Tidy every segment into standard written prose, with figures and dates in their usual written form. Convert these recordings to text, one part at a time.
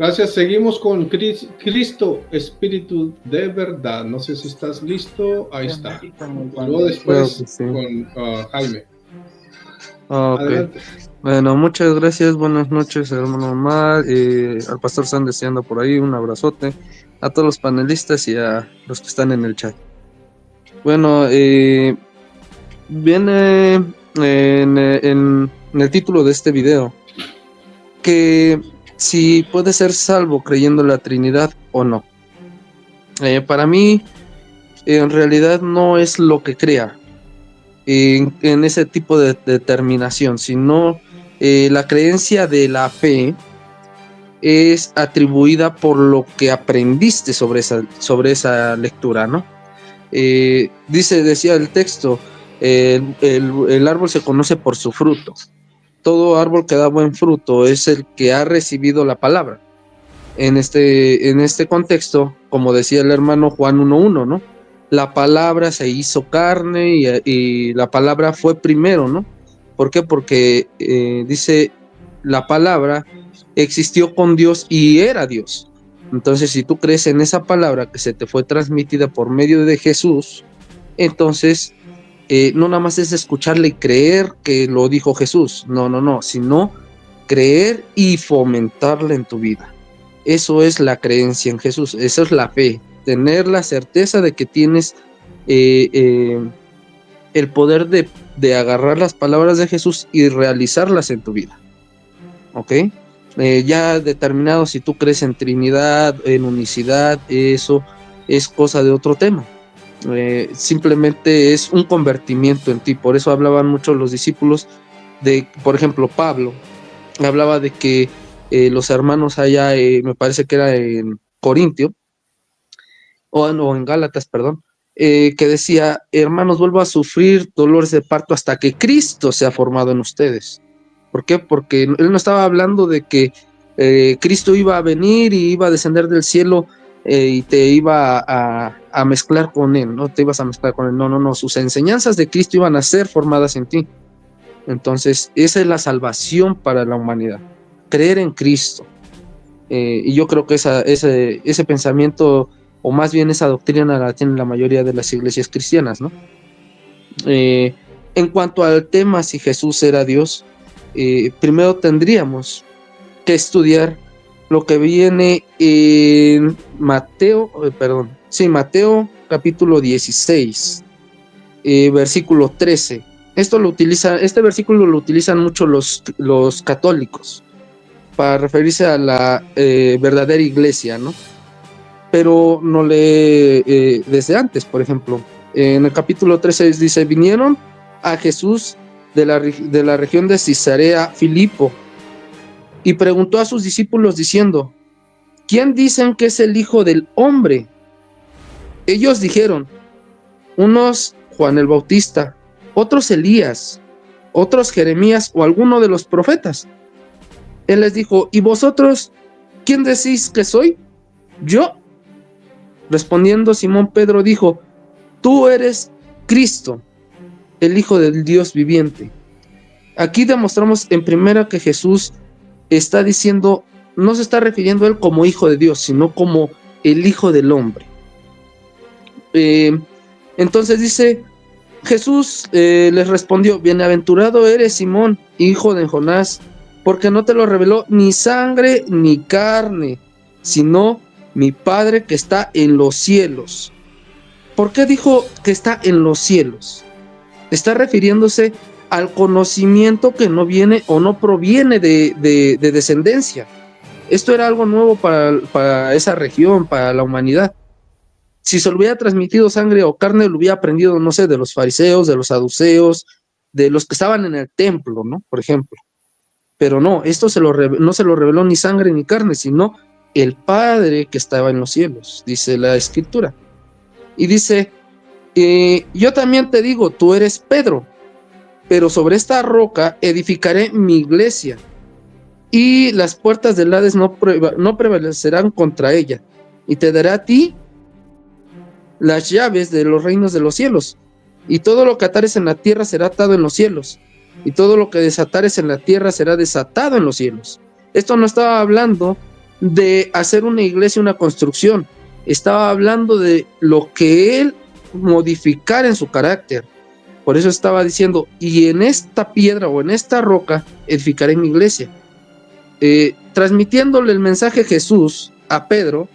Gracias. Seguimos con Cristo, Espíritu de verdad. No sé si estás listo. Ahí está. Y luego después sí. con Jaime. Ok. Adelante. Bueno, muchas gracias. Buenas noches, hermano Omar. Al pastor San deseando por ahí un abrazote. A todos los panelistas y a los que están en el chat. Bueno, viene en el título de este video que si puede ser salvo creyendo en la Trinidad o no. Para mí, en realidad no es lo que crea en ese tipo de determinación, sino la creencia de la fe es atribuida por lo que aprendiste sobre esa lectura, ¿no? Decía el texto, el árbol se conoce por su fruto. Todo árbol que da buen fruto es el que ha recibido la palabra. En este contexto, como decía el hermano Juan 1:1, ¿no? La palabra se hizo carne y la palabra fue primero, ¿no? ¿Por qué? Porque dice, la palabra existió con Dios y era Dios. Entonces, si tú crees en esa palabra que se te fue transmitida por medio de Jesús, entonces no nada más es escucharle y creer que lo dijo Jesús, no, sino creer y fomentarla en tu vida. Eso es la creencia en Jesús, eso es la fe, tener la certeza de que tienes el poder de agarrar las palabras de Jesús y realizarlas en tu vida. ¿Ok? Ya determinado si tú crees en Trinidad, en unicidad, eso es cosa de otro tema. Simplemente es un convertimiento en ti. Por eso hablaban mucho los discípulos de, por ejemplo, Pablo hablaba de que los hermanos allá, me parece que era en Corintio, o en Gálatas, perdón, que decía, hermanos, vuelvo a sufrir dolores de parto hasta que Cristo sea formado en ustedes. ¿Por qué? Porque él no estaba hablando de que Cristo iba a venir y iba a descender del cielo y te iba a mezclar con él, no te ibas a mezclar con él, no, sus enseñanzas de Cristo iban a ser formadas en ti. Entonces, esa es la salvación para la humanidad, creer en Cristo. Y yo creo que ese pensamiento, o más bien esa doctrina, la tienen la mayoría de las iglesias cristianas, ¿no? En cuanto al tema si Jesús era Dios, primero tendríamos que estudiar lo que viene en Mateo capítulo 16, versículo 13. Este versículo lo utilizan mucho los católicos para referirse a la verdadera iglesia, ¿no? Pero no lee desde antes, por ejemplo. En el capítulo 13 dice, vinieron a Jesús de la región de Cesarea Filipo y preguntó a sus discípulos diciendo, ¿quién dicen que es el Hijo del Hombre? Ellos dijeron, unos Juan el Bautista, otros Elías, otros Jeremías o alguno de los profetas. Él les dijo, ¿y vosotros quién decís que soy? Yo. Respondiendo Simón Pedro dijo, tú eres Cristo, el Hijo del Dios viviente. Aquí demostramos en primera que Jesús está diciendo, no se está refiriendo a él como Hijo de Dios, sino como el Hijo del Hombre. Entonces dice, Jesús les respondió, bienaventurado eres Simón, hijo de Jonás, porque no te lo reveló ni sangre ni carne, sino mi Padre que está en los cielos. ¿Por qué dijo que está en los cielos? Está refiriéndose al conocimiento que no viene o no proviene de descendencia. Esto era algo nuevo para esa región, para la humanidad. Si se lo hubiera transmitido sangre o carne, lo hubiera aprendido, no sé, de los fariseos, de los saduceos, de los que estaban en el templo, ¿no? Por ejemplo. Pero no, esto no se lo reveló ni sangre ni carne, sino el Padre que estaba en los cielos, dice la Escritura. Y dice, yo también te digo, tú eres Pedro, pero sobre esta roca edificaré mi iglesia, y las puertas del Hades no prevalecerán contra ella, y te daré a ti las llaves de los reinos de los cielos, y todo lo que atares en la tierra será atado en los cielos, y todo lo que desatares en la tierra será desatado en los cielos. Esto no estaba hablando de hacer una iglesia, una construcción. Estaba hablando de lo que él modificar en su carácter. Por eso estaba diciendo, y en esta piedra o en esta roca edificaré mi iglesia. Transmitiéndole el mensaje Jesús a Pedro,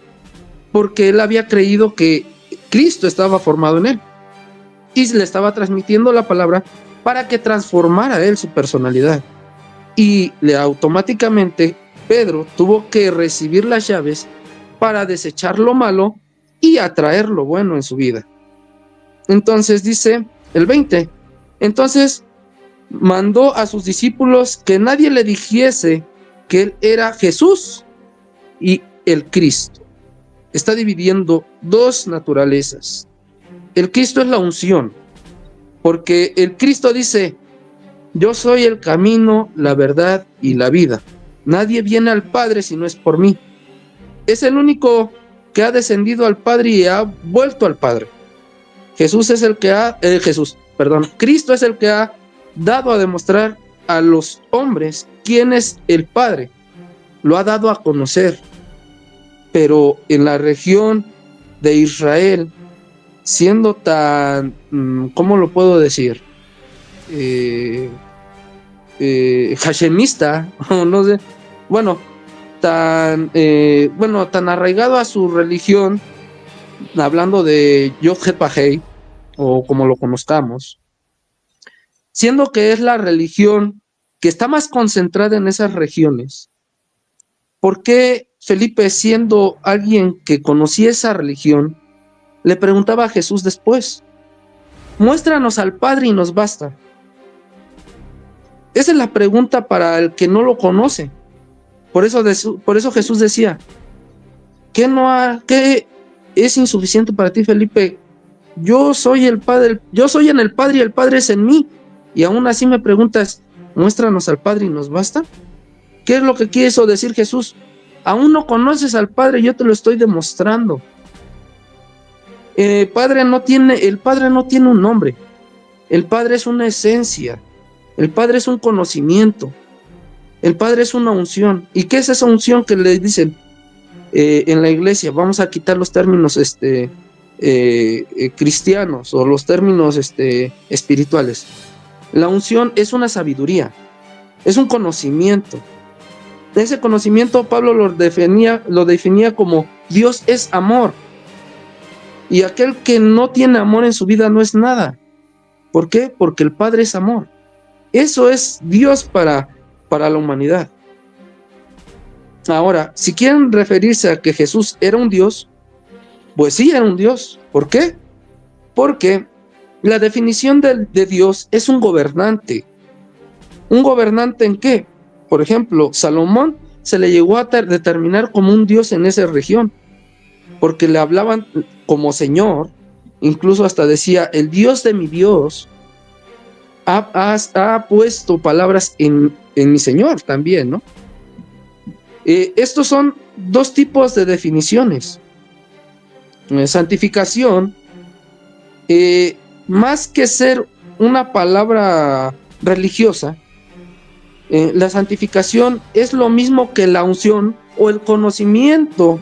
porque él había creído que Cristo estaba formado en él, y le estaba transmitiendo la palabra para que transformara él su personalidad. Y automáticamente Pedro tuvo que recibir las llaves para desechar lo malo y atraer lo bueno en su vida. Entonces dice el 20, entonces mandó a sus discípulos que nadie le dijese que él era Jesús y el Cristo. Está dividiendo dos naturalezas. El Cristo es la unción, porque el Cristo dice, yo soy el camino, la verdad y la vida. Nadie viene al Padre si no es por mí. Es el único que ha descendido al Padre y ha vuelto al Padre. Cristo es el que ha dado a demostrar a los hombres quién es el Padre. Lo ha dado a conocer. Pero en la región de Israel, siendo tan, ¿cómo lo puedo decir? Hashemista, no sé, tan arraigado a su religión, hablando de Yod-Heh-Vah-Heh, o como lo conozcamos, siendo que es la religión que está más concentrada en esas regiones. ¿Por qué Felipe, siendo alguien que conocía esa religión, le preguntaba a Jesús después, muéstranos al Padre y nos basta? Esa es la pregunta para el que no lo conoce. Por eso Jesús decía, ¿qué es insuficiente para ti, Felipe? Yo soy el Padre, yo soy en el Padre y el Padre es en mí, y aún así me preguntas, muéstranos al Padre y nos basta. ¿Qué es lo que quiso decir Jesús? Aún no conoces al Padre, yo te lo estoy demostrando. El Padre no tiene un nombre. El Padre es una esencia. El Padre es un conocimiento. El Padre es una unción. ¿Y qué es esa unción que le dicen en la iglesia? Vamos a quitar los términos cristianos o los términos espirituales. La unción es una sabiduría, es un conocimiento. Ese conocimiento Pablo lo definía como Dios es amor. Y aquel que no tiene amor en su vida no es nada. ¿Por qué? Porque el Padre es amor. Eso es Dios para la humanidad. Ahora, si quieren referirse a que Jesús era un Dios, pues sí, era un Dios. ¿Por qué? Porque la definición de Dios es un gobernante. ¿Un gobernante en qué? Por ejemplo, Salomón se le llegó a determinar como un Dios en esa región, porque le hablaban como Señor, incluso hasta decía, el Dios de mi Dios ha puesto palabras en mi Señor también, ¿no? Estos son dos tipos de definiciones. Santificación, más que ser una palabra religiosa, la santificación es lo mismo que la unción o el conocimiento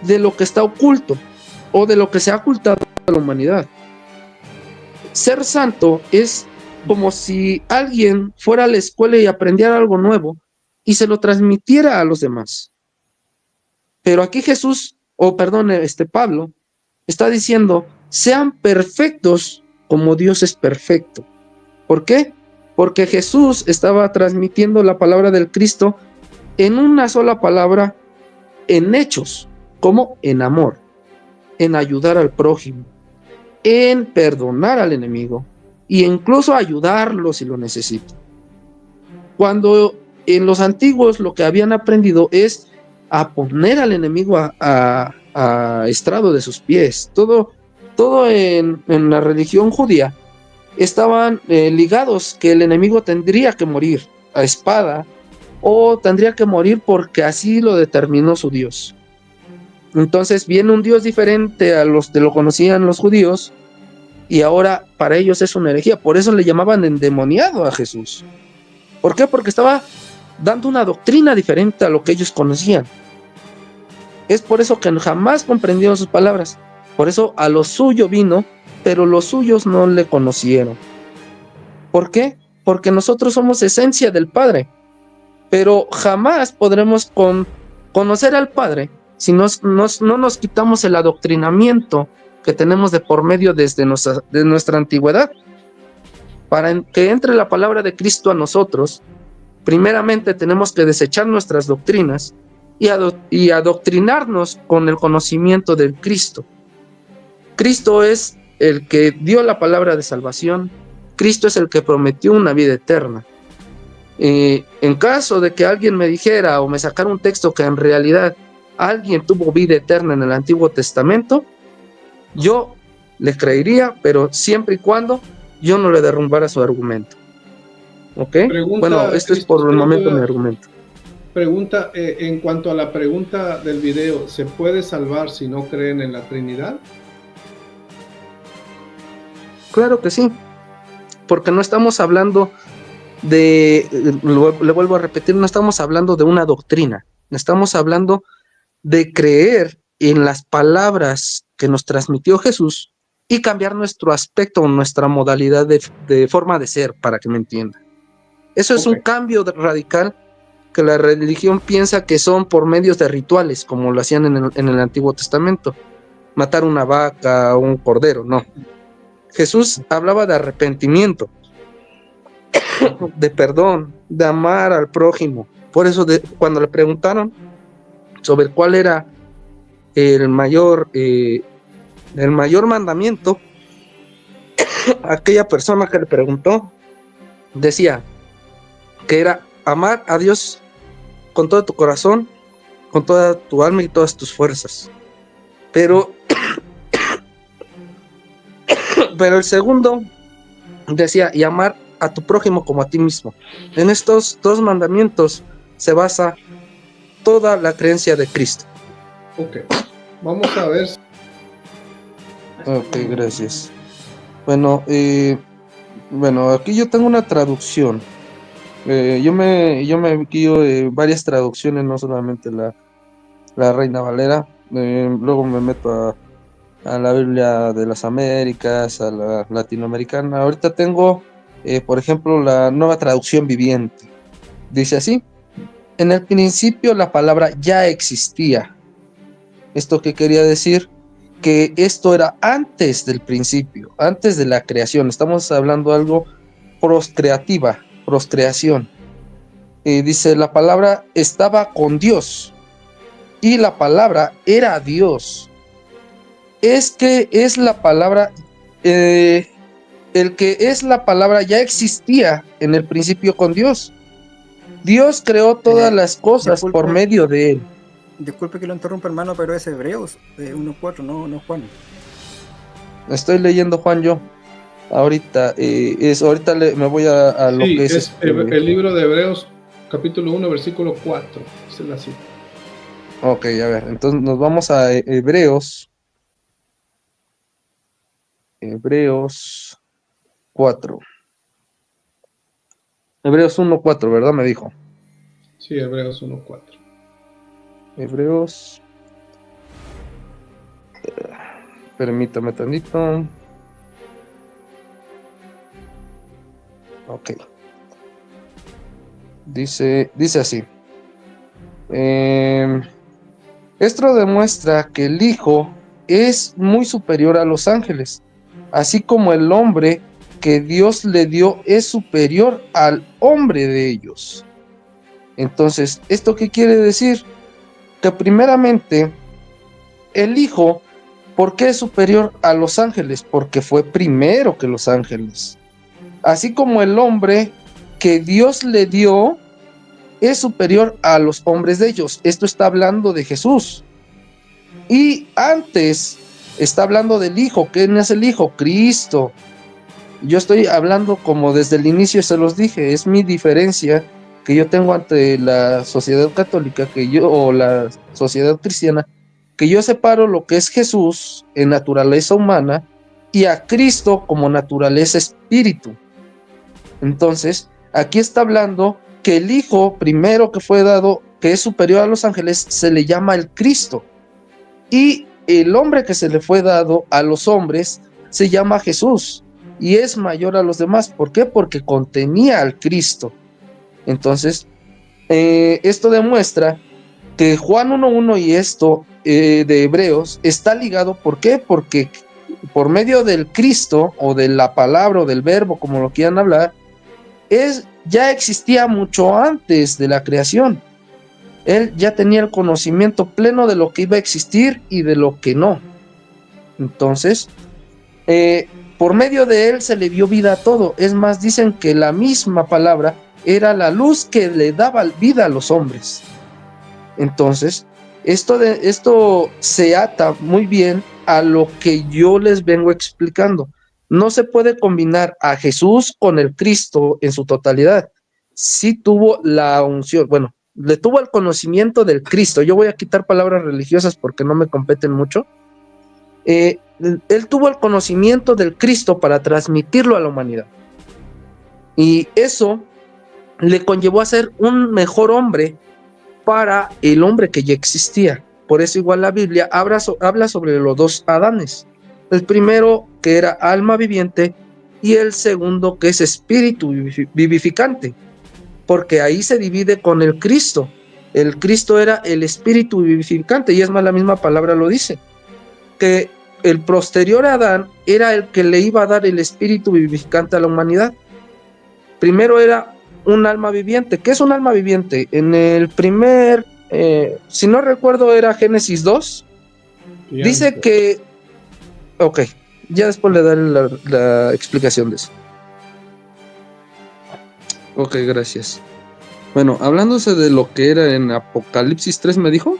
de lo que está oculto o de lo que se ha ocultado a la humanidad. Ser santo es como si alguien fuera a la escuela y aprendiera algo nuevo y se lo transmitiera a los demás. Pero aquí Pablo está diciendo, sean perfectos como Dios es perfecto. ¿Por qué? Porque Jesús estaba transmitiendo la palabra del Cristo en una sola palabra, en hechos, como en amor, en ayudar al prójimo, en perdonar al enemigo e incluso ayudarlo si lo necesita. Cuando en los antiguos lo que habían aprendido es a poner al enemigo a estrado de sus pies. Todo en la religión judía estaban ligados que el enemigo tendría que morir a espada o tendría que morir porque así lo determinó su Dios. Entonces viene un Dios diferente a los que lo conocían los judíos y ahora para ellos es una herejía. Por eso le llamaban endemoniado a Jesús. ¿Por qué? Porque estaba dando una doctrina diferente a lo que ellos conocían. Es por eso que jamás comprendieron sus palabras. Por eso a lo suyo vino, pero los suyos no le conocieron. ¿Por qué? Porque nosotros somos esencia del Padre, pero jamás podremos conocer al Padre si no nos quitamos el adoctrinamiento que tenemos de por medio desde de nuestra antigüedad. Para que entre la palabra de Cristo a nosotros, primeramente tenemos que desechar nuestras doctrinas y adoctrinarnos con el conocimiento del Cristo. Cristo es el que dio la palabra de salvación. Cristo es el que prometió una vida eterna. En caso de que alguien me dijera o me sacara un texto que en realidad alguien tuvo vida eterna en el Antiguo Testamento, yo le creería, pero siempre y cuando yo no le derrumbara su argumento. ¿Ok? Bueno, esto es por el momento mi argumento. Pregunta, en cuanto a la pregunta del video, ¿se puede salvar si no creen en la Trinidad? Claro que sí, porque no estamos hablando le vuelvo a repetir, no estamos hablando de una doctrina, estamos hablando de creer en las palabras que nos transmitió Jesús y cambiar nuestro aspecto o nuestra modalidad de forma de ser, para que me entiendan. Eso es un cambio radical que la religión piensa que son por medios de rituales, como lo hacían en el Antiguo Testamento. Matar una vaca o un cordero, no. Jesús hablaba de arrepentimiento, de perdón, de amar al prójimo. Por eso cuando le preguntaron sobre cuál era el mayor mandamiento, aquella persona que le preguntó decía que era amar a Dios con todo tu corazón, con toda tu alma y todas tus fuerzas. Pero el segundo decía, y amar a tu prójimo como a ti mismo. En estos dos mandamientos se basa toda la creencia de Cristo. Ok, vamos a ver. Ok, gracias. Bueno, aquí yo tengo una traducción. Yo me guío varias traducciones, no solamente la Reina Valera. Luego me meto a la Biblia de las Américas, a la latinoamericana. Ahorita tengo, por ejemplo, la Nueva Traducción Viviente. Dice así: en el principio la palabra ya existía. ¿Esto qué quería decir? Que esto era antes del principio, antes de la creación. Estamos hablando de algo proscreación. Dice, la palabra estaba con Dios y la palabra era Dios. Es que es la palabra, el que es la palabra ya existía en el principio con Dios. Dios creó todas las cosas por medio de él. Disculpe que lo interrumpa, hermano, pero es Hebreos 1:4, no Juan. Estoy leyendo Juan yo. Ahorita me voy a lo que es el libro de Hebreos, capítulo 1, versículo 4. Es la cita. Ok, a ver, entonces nos vamos a Hebreos 4. Hebreos 1:4, ¿verdad? Me dijo. Sí, Hebreos 1:4. Hebreos. Permítame tantito. Ok. Dice así. Esto demuestra que el Hijo es muy superior a los ángeles, así como el hombre que Dios le dio es superior al hombre de ellos. Entonces, ¿esto qué quiere decir? Que primeramente, el Hijo, ¿por qué es superior a los ángeles? Porque fue primero que los ángeles. Así como el hombre que Dios le dio es superior a los hombres de ellos. Esto está hablando de Jesús. Y antes está hablando del Hijo. ¿Quién es el Hijo? Cristo. Yo estoy hablando como desde el inicio se los dije, es mi diferencia que yo tengo ante la sociedad católica, o la sociedad cristiana, que yo separo lo que es Jesús en naturaleza humana y a Cristo como naturaleza espíritu. Entonces, aquí está hablando que el Hijo primero que fue dado, que es superior a los ángeles, se le llama el Cristo. y el hombre que se le fue dado a los hombres se llama Jesús y es mayor a los demás. ¿Por qué? Porque contenía al Cristo. Entonces, esto demuestra que Juan 1:1 y esto de Hebreos está ligado. ¿Por qué? Porque por medio del Cristo o de la palabra o del verbo, como lo quieran hablar, ya existía mucho antes de la creación. Él ya tenía el conocimiento pleno de lo que iba a existir y de lo que no. Entonces, por medio de él se le dio vida a todo. Es más, dicen que la misma palabra era la luz que le daba vida a los hombres. Entonces, esto se ata muy bien a lo que yo les vengo explicando. No se puede combinar a Jesús con el Cristo en su totalidad. Sí tuvo la unción, bueno, le tuvo el conocimiento del Cristo. Yo voy a quitar palabras religiosas porque no me competen mucho. Él tuvo el conocimiento del Cristo para transmitirlo a la humanidad. Y eso le conllevó a ser un mejor hombre para el hombre que ya existía. Por eso igual la Biblia habla sobre los dos Adanes. El primero que era alma viviente y el segundo que es espíritu vivificante. Porque ahí se divide con el Cristo. El Cristo era el espíritu vivificante, y es más, la misma palabra lo dice, que el posterior Adán era el que le iba a dar el espíritu vivificante a la humanidad. Primero era un alma viviente. ¿Qué es un alma viviente? En el primer, si no recuerdo, era Génesis 2, dice que, ok, ya después le daré la explicación de eso. Ok, gracias. Bueno, hablándose de lo que era en Apocalipsis 3, ¿me dijo?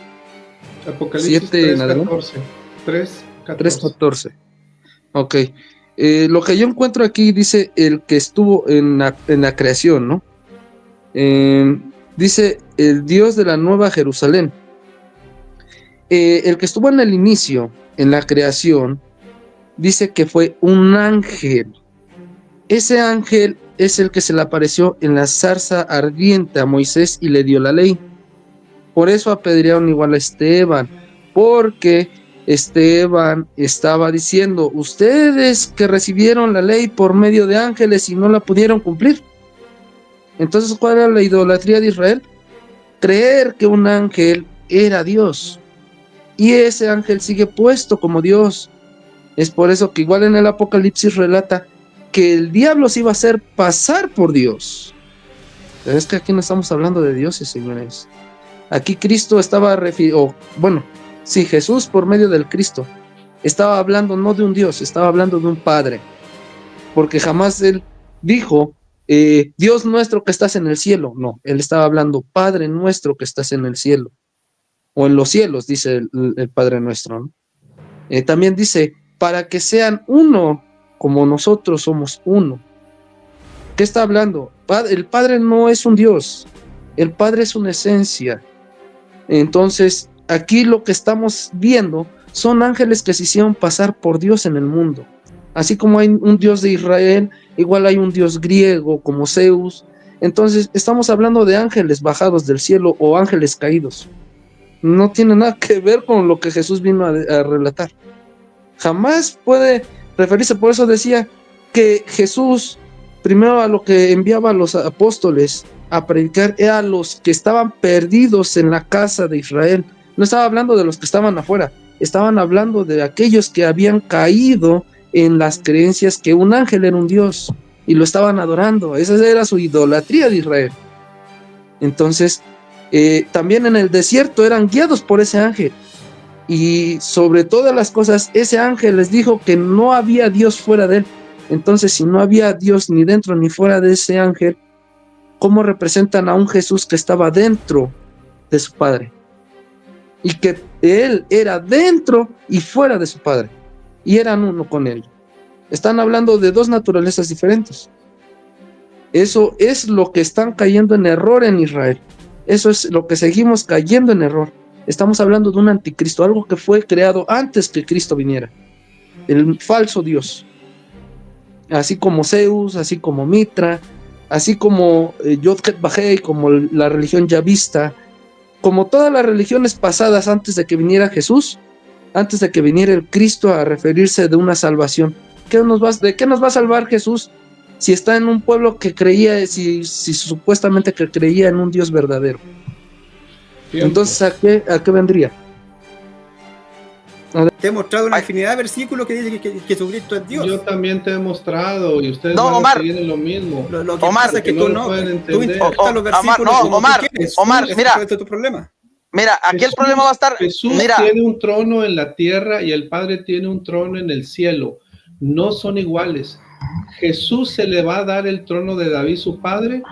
Apocalipsis 3:14. Ok. Lo que yo encuentro aquí dice el que estuvo en la creación, ¿no? Dice el Dios de la Nueva Jerusalén. El que estuvo en el inicio, en la creación, dice que fue un ángel. Ese ángel es el que se le apareció en la zarza ardiente a Moisés y le dio la ley. Por eso apedrearon igual a Esteban, porque Esteban estaba diciendo: ustedes que recibieron la ley por medio de ángeles y no la pudieron cumplir. Entonces, ¿cuál era la idolatría de Israel? Creer que un ángel era Dios, y ese ángel sigue puesto como Dios. Es por eso que igual en el Apocalipsis relata que el diablo se iba a hacer pasar por Dios. Pero es que aquí no estamos hablando de dioses, señores. Aquí Cristo estaba Jesús por medio del Cristo estaba hablando no de un Dios, estaba hablando de un Padre, porque jamás él dijo Dios nuestro que estás en el cielo. No, él estaba hablando Padre nuestro que estás en el cielo, o en los cielos, dice el Padre nuestro, ¿no? También dice, para que sean uno como nosotros somos uno. ¿Qué está hablando? El Padre no es un Dios, el Padre es una esencia. Entonces, aquí lo que estamos viendo son ángeles que se hicieron pasar por Dios en el mundo. Así como hay un Dios de Israel, igual hay un Dios griego como Zeus. Entonces, estamos hablando de ángeles bajados del cielo o ángeles caídos. No tiene nada que ver con lo que Jesús vino a relatar. Jamás puede referirse. Por eso decía que Jesús, primero a lo que enviaba a los apóstoles a predicar, era a los que estaban perdidos en la casa de Israel. No estaba hablando de los que estaban afuera, estaban hablando de aquellos que habían caído en las creencias que un ángel era un Dios y lo estaban adorando. Esa era su idolatría de Israel. Entonces, también en el desierto eran guiados por ese ángel. Y sobre todas las cosas, ese ángel les dijo que no había Dios fuera de él. Entonces, si no había Dios ni dentro ni fuera de ese ángel, ¿cómo representan a un Jesús que estaba dentro de su Padre? Y que él era dentro y fuera de su Padre, y eran uno con él. Están hablando de dos naturalezas diferentes. Eso es lo que están cayendo en error en Israel. Eso es lo que seguimos cayendo en error. Estamos hablando de un anticristo, algo que fue creado antes que Cristo viniera. El falso Dios. Así como Zeus, así como Mitra, así como Yod-Ket-Bahei, como la religión yavista, como todas las religiones pasadas antes de que viniera Jesús, antes de que viniera el Cristo a referirse de una salvación. ¿De qué nos va a salvar Jesús si está en un pueblo que creía, si supuestamente que creía en un Dios verdadero? Tiempo. Entonces, ¿a qué vendría? Te he mostrado una infinidad de versículos que dicen que Jesucristo es Dios. Yo también te he mostrado y ustedes van a seguir en lo mismo. Lo que pasa es que tú no interpretas los versículos Omar, mira. Ese es tu problema. Mira, aquí el problema va a estar... Jesús tiene un trono en la tierra y el Padre tiene un trono en el cielo. No son iguales. Jesús se le va a dar el trono de David, su padre,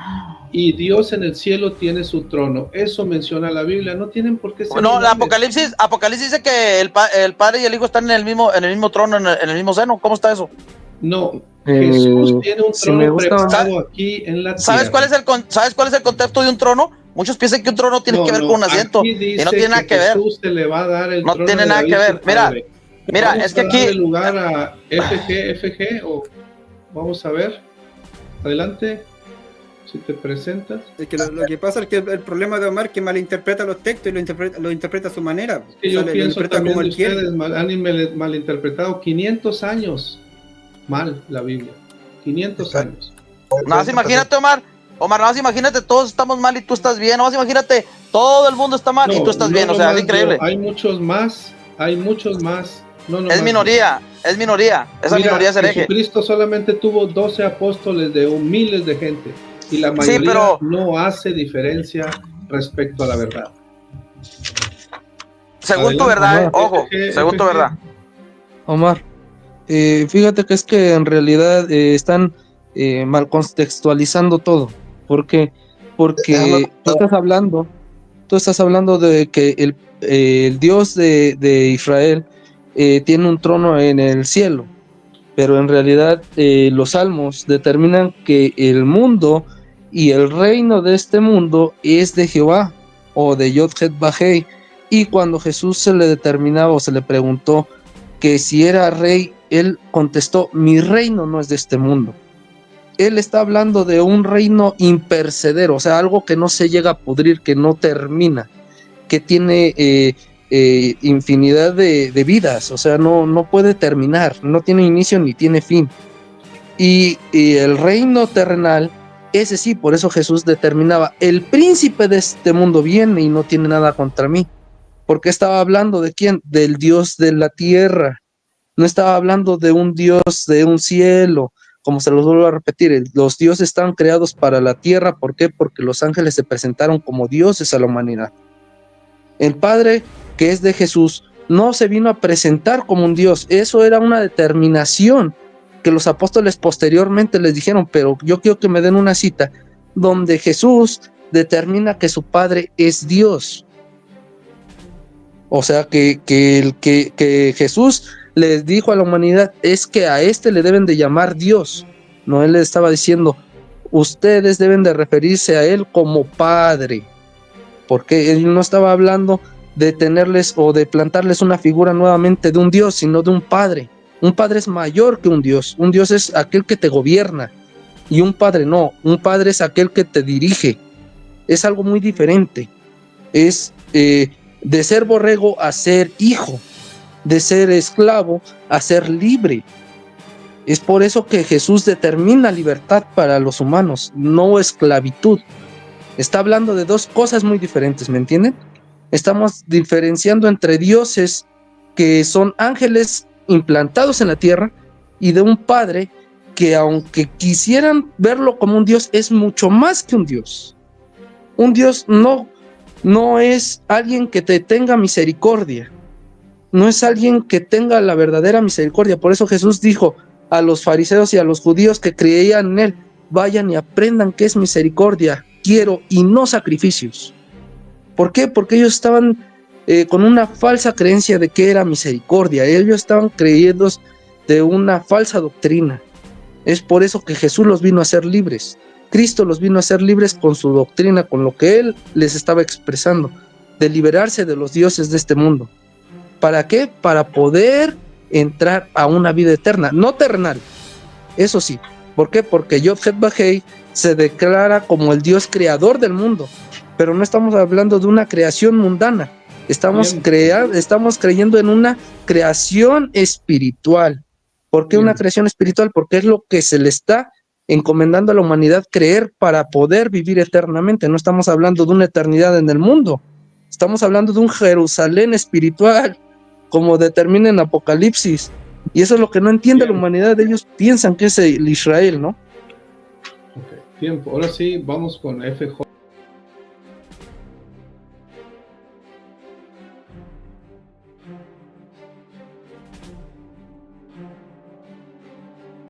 y Dios en el cielo tiene su trono. Eso menciona la Biblia. No tienen por qué ser no, iguales. Apocalipsis dice que el Padre y el Hijo están en el mismo trono, en el mismo seno. ¿Cómo está eso? No, Jesús tiene un trono preparado aquí en la tierra. ¿Sabes cuál es el concepto de un trono? Muchos piensan que un trono tiene que ver con un asiento y no tiene nada que ver. Jesús se le va a dar el no trono tiene nada que ver. Mira, es que aquí... lugar a FG, o vamos a ver. Adelante. Si te presentas. Es que lo que pasa es que el problema de Omar es que malinterpreta los textos y lo interpreta a su manera. Es que yo pienso también como de ustedes han malinterpretado 500 años mal la Biblia. 500 años. Nada más imagínate, Omar, nada más imagínate, todos estamos mal y tú estás bien. Nada más imagínate, todo el mundo está mal y tú estás bien. O sea, es increíble. Hay muchos más. No, es minoría. Esa mira, minoría es hereje. Jesucristo solamente tuvo 12 apóstoles de miles de gente. Y la mayoría no hace diferencia respecto a la verdad. Según tu verdad, ojo, según tu verdad. Omar, fíjate que es que en realidad están mal contextualizando todo. Porque tú estás hablando de que el Dios de Israel tiene un trono en el cielo. Pero en realidad los salmos determinan que el mundo y el reino de este mundo es de Jehová o de Yod-Het-Vahei. Y cuando Jesús se le determinaba o se le preguntó que si era rey, él contestó: mi reino no es de este mundo. Él está hablando de un reino impercedero, o sea, algo que no se llega a pudrir, que no termina, que tiene infinidad de vidas, o sea, no puede terminar, no tiene inicio ni tiene fin. Y el reino terrenal, ese sí, por eso Jesús determinaba: el príncipe de este mundo viene y no tiene nada contra mí. Porque estaba hablando de quién, del Dios de la tierra. No estaba hablando de un Dios de un cielo, como se los vuelvo a repetir. Los dioses están creados para la tierra. ¿Por qué? Porque los ángeles se presentaron como dioses a la humanidad. El Padre, que es de Jesús, no se vino a presentar como un Dios. Eso era una determinación que los apóstoles posteriormente les dijeron, pero yo quiero que me den una cita donde Jesús determina que su Padre es Dios. O sea, que Jesús les dijo a la humanidad, es que a este le deben de llamar Dios. No, él les estaba diciendo, ustedes deben de referirse a él como Padre, porque él no estaba hablando de tenerles o de plantarles una figura nuevamente de un Dios, sino de un Padre. Un Padre es mayor que un Dios es aquel que te gobierna, y un Padre no, un Padre es aquel que te dirige. Es algo muy diferente. Es de ser borrego a ser hijo, de ser esclavo a ser libre. Es por eso que Jesús determina libertad para los humanos, no esclavitud. Está hablando de dos cosas muy diferentes, ¿me entienden? Estamos diferenciando entre dioses que son ángeles implantados en la tierra y de un Padre que, aunque quisieran verlo como un Dios, es mucho más que un Dios. Un Dios no es alguien que te tenga misericordia, no es alguien que tenga la verdadera misericordia. Por eso Jesús dijo a los fariseos y a los judíos que creían en él: vayan y aprendan qué es misericordia, quiero, y no sacrificios. ¿Por qué? Porque ellos estaban con una falsa creencia de que era misericordia. Ellos estaban creyendo de una falsa doctrina. Es por eso que Jesús los vino a hacer libres. Cristo los vino a hacer libres con su doctrina, con lo que él les estaba expresando, de liberarse de los dioses de este mundo. ¿Para qué? Para poder entrar a una vida eterna, no terrenal. Eso sí. ¿Por qué? Porque Yod-Het-Vahei se declara como el Dios creador del mundo, pero no estamos hablando de una creación mundana. Estamos Bien. estamos creyendo en una creación espiritual. ¿Por qué una Bien. creación espiritual? Porque es lo que se le está encomendando a la humanidad creer para poder vivir eternamente. No estamos hablando de una eternidad en el mundo. Estamos hablando de un Jerusalén espiritual, como determina en Apocalipsis. Y eso es lo que no entiende la Bien. humanidad. Ellos piensan que es el Israel, ¿no? Ok, tiempo. Ahora sí, vamos con FJ.